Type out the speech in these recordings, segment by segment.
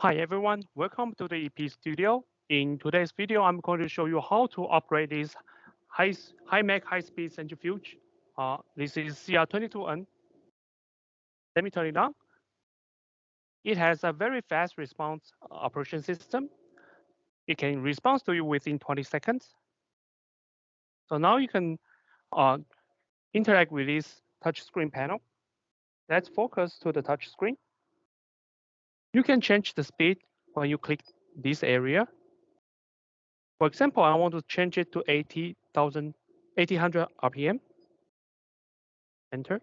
Hi everyone, welcome to the EP Studio. In today's video, I'm going to show you how to operate this Himac high-speed centrifuge. This is CR22N. Let me turn it on. It has a very fast response operation system. It can respond to you within 20 seconds. So now you can uh, interact with this touchscreen panel. Let's focus to the touchscreen. You can change the speed when you click this area. For example, I want to change it to 800 RPM. Enter.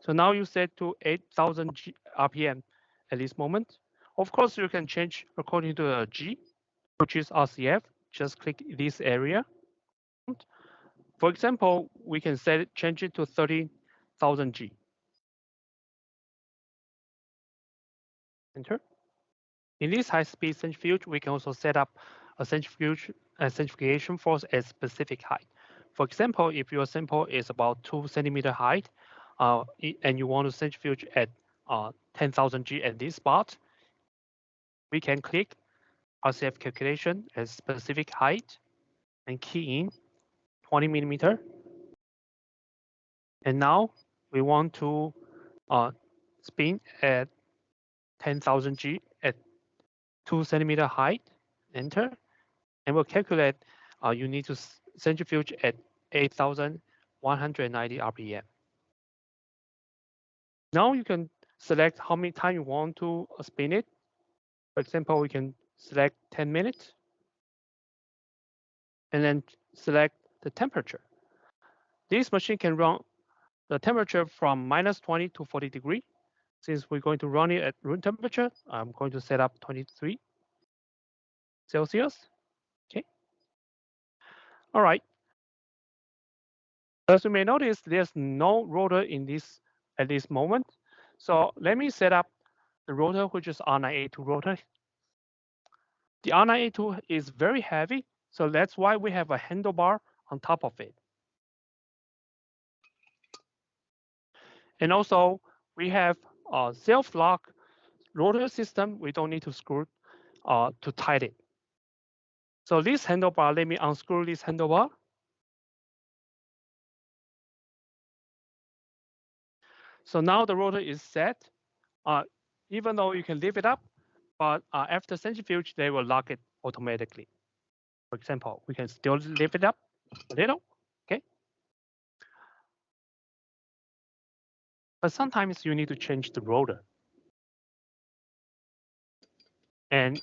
So now you set to 8,000 RPM at this moment. Of course, you can change according to the G, which is RCF. Just click this area. For example, we can change it to 30,000 G. Enter. In this high-speed centrifuge, we can also set up a centrifugation force at specific height. For example, if your sample is about 2 centimeter height, and you want to centrifuge at 10,000 G at this spot, we can click RCF calculation at specific height and key in 20 millimeter. And now we want to spin at 10,000 G at 2 centimeter height. Enter. And we'll calculate you need to centrifuge at 8,190 RPM. Now you can select how many times you want to spin it. For example, we can select 10 minutes and then select the temperature. This machine can run the temperature from -20 to 40 degrees. Since we're going to run it at room temperature, I'm going to set up 23 Celsius. Okay. All right. As you may notice, there's no rotor in this at this moment. So let me set up the rotor, which is R9A2 rotor. The R9A2 is very heavy, so that's why we have a handlebar on top of it. And also, we have a self-lock rotor system. We don't need to screw to tighten it. So this handlebar, let me unscrew this handlebar. So now the rotor is set. Even though you can lift it up, but after centrifuge, they will lock it automatically. For example, we can still lift it up a little, okay? But sometimes you need to change the rotor. And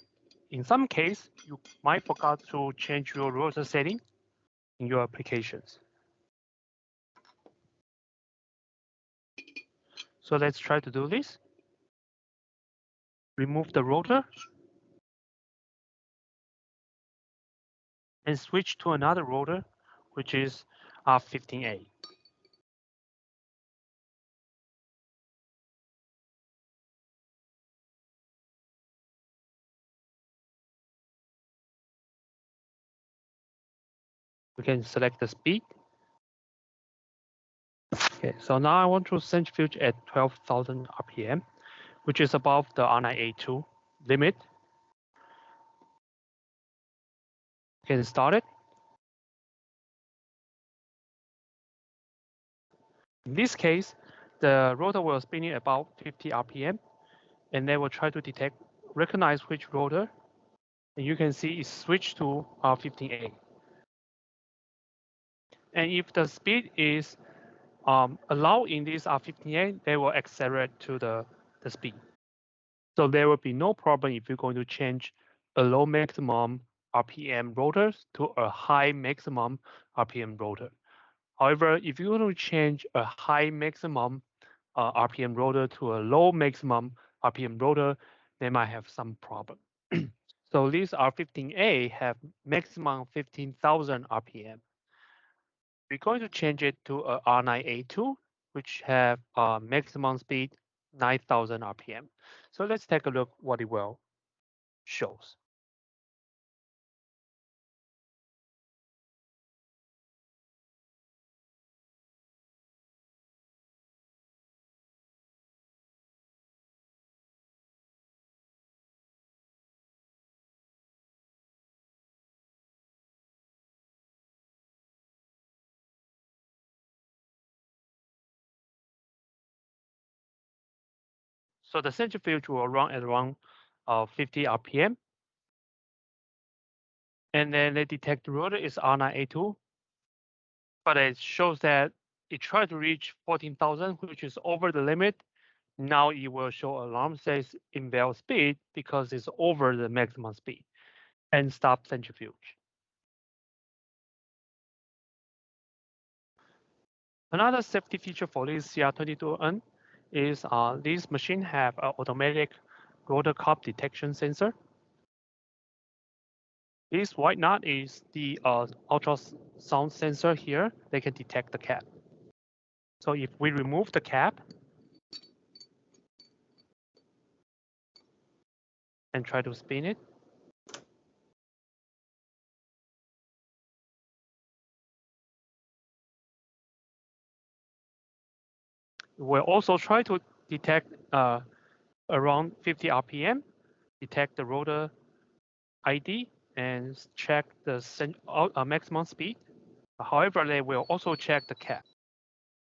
in some case, you might forget to change your rotor setting in your applications. So let's try to do this. Remove the rotor and switch to another rotor, which is R15A. We can select the speed. Okay, so now I want to centrifuge at 12,000 RPM, which is above the R9A2 limit. Okay, start it. In this case, the rotor will spin at about 50 RPM, and they will try to recognize which rotor. And you can see it switched to R15A. And if the speed is allowed in this R15A, they will accelerate to the speed. So there will be no problem if you're going to change a low maximum RPM rotors to a high maximum RPM rotor. However, if you want to change a high maximum RPM rotor to a low maximum RPM rotor, they might have some problem. So these R15A have maximum 15,000 RPM. We're going to change it to a R9A2, which have maximum speed 9,000 RPM. So let's take a look what it will shows. So the centrifuge will run at around 50 RPM. And then the detect rotor is R9A2, but it shows that it tried to reach 14,000, which is over the limit. Now it will show alarm says invalid speed because it's over the maximum speed, and stop centrifuge. Another safety feature for this CR22N is this machine have an automatic rotor cup detection sensor. This white nut is the ultrasound sensor here. They can detect the cap. So if we remove the cap and try to spin it, we'll also try to detect around 50 RPM, detect the rotor ID, and check the maximum speed. However, they will also check the cap.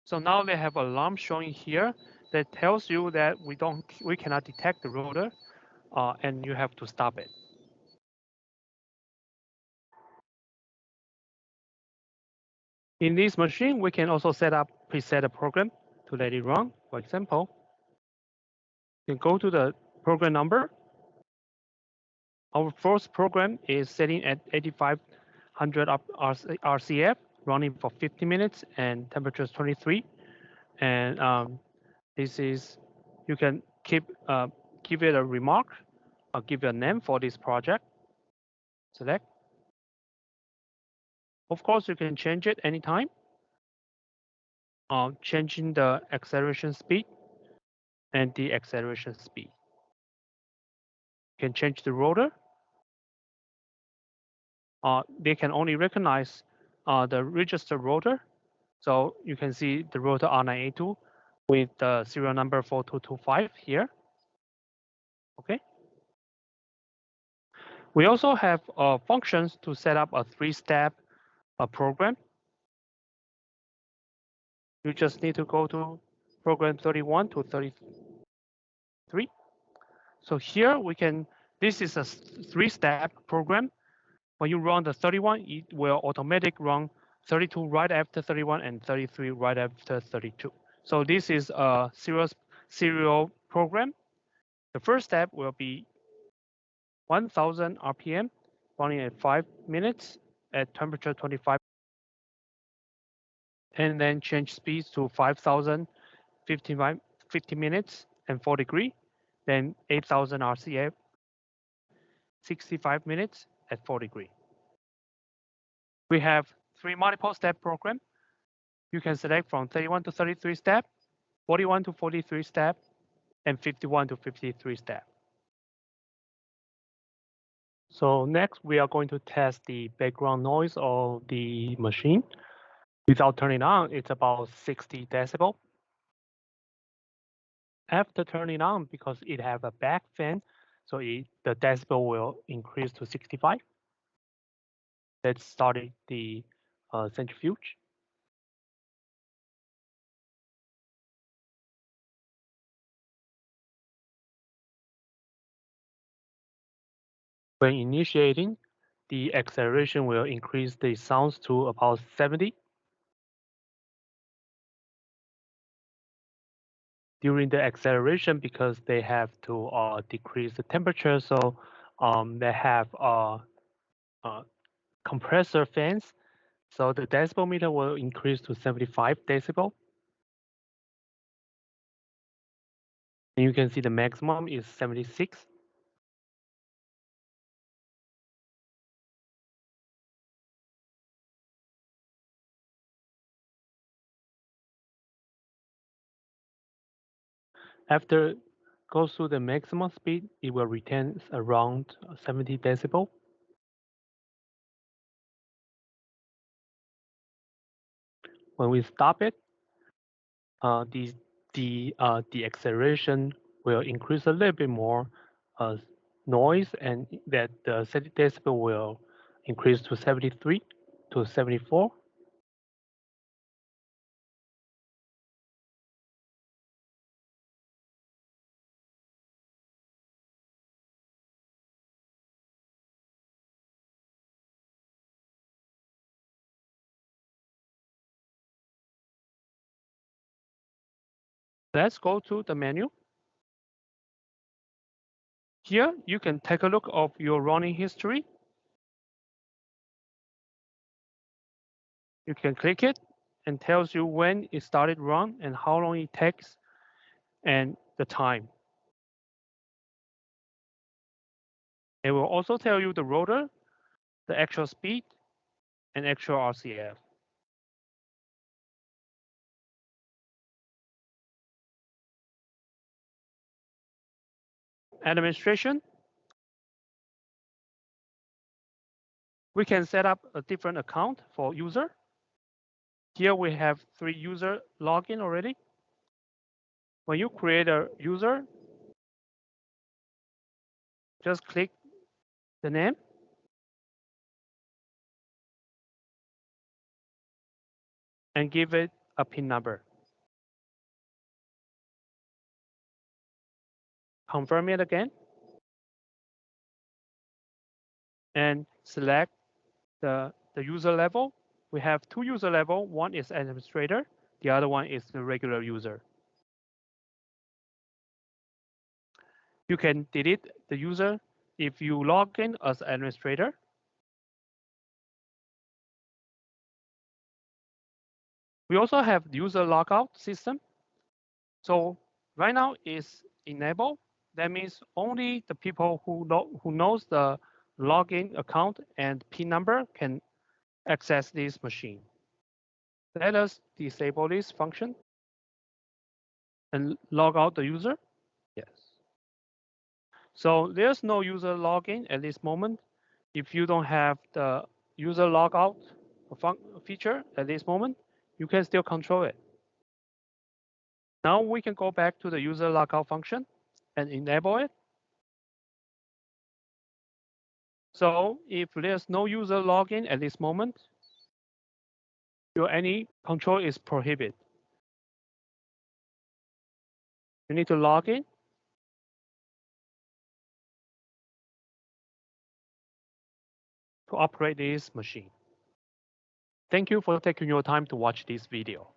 So now they have alarm showing here that tells you that we cannot detect the rotor, and you have to stop it. In this machine, we can also preset a program to let it run. For example, you can go to the program number. Our first program is setting at 8500 RCF, running for 50 minutes, and temperature is 23. And this is, you can give it a remark, or give it a name for this project. Select. Of course, you can change it anytime. Changing the acceleration speed and the acceleration speed. You can change the rotor. They can only recognize the registered rotor. So you can see the rotor R9A2 with the serial number 4225 here. Okay. We also have functions to set up a 3-step program. You just need to go to program 31 to 33. So here we can, this is a 3-step program. When you run the 31, it will automatically run 32 right after 31 and 33 right after 32. So this is a serial program. The first step will be 1000 RPM, running at 5 minutes at temperature 25, and then change speeds to 5000, 50 minutes and 4 degree, then 8000 RCF, 65 minutes at 4 degree. We have 3 multiple step program. You can select from 31 to 33 step, 41 to 43 step, and 51 to 53 step. So next, we are going to test the background noise of the machine. Without turning on, it's about 60 decibel. After turning on, because it has a back fan, so the decibel will increase to 65. Let's start the centrifuge. When initiating, the acceleration will increase the sounds to about 70. During the acceleration, because they have to decrease the temperature, so they have compressor fans, so the decibel meter will increase to 75 decibel. And you can see the maximum is 76. After it goes to the maximum speed, it will retain around 70 decibel. When we stop it, the acceleration will increase a little bit more noise, and that the 70 decibel will increase to 73 to 74. Let's go to the menu. Here, you can take a look of your running history. You can click it and tells you when it started run and how long it takes and the time. It will also tell you the rotor, the actual speed, and actual RCF. Administration, we can set up a different account for user. Here we have 3 user login already. When you create a user, just click the name and give it a PIN number. Confirm it again and select the user level. We have 2 user level. One is administrator, the other one is the regular user. You can delete the user if you log in as administrator. We also have user logout system. So right now is enabled. That means only the people who knows the login account and PIN number can access this machine. Let us disable this function and log out the user. Yes. So there's no user login at this moment. If you don't have the user logout feature at this moment, you can still control it. Now we can go back to the user logout function and enable it. So if there's no user login at this moment, your any control is prohibited. You need to log in. To operate this machine. Thank you for taking your time to watch this video.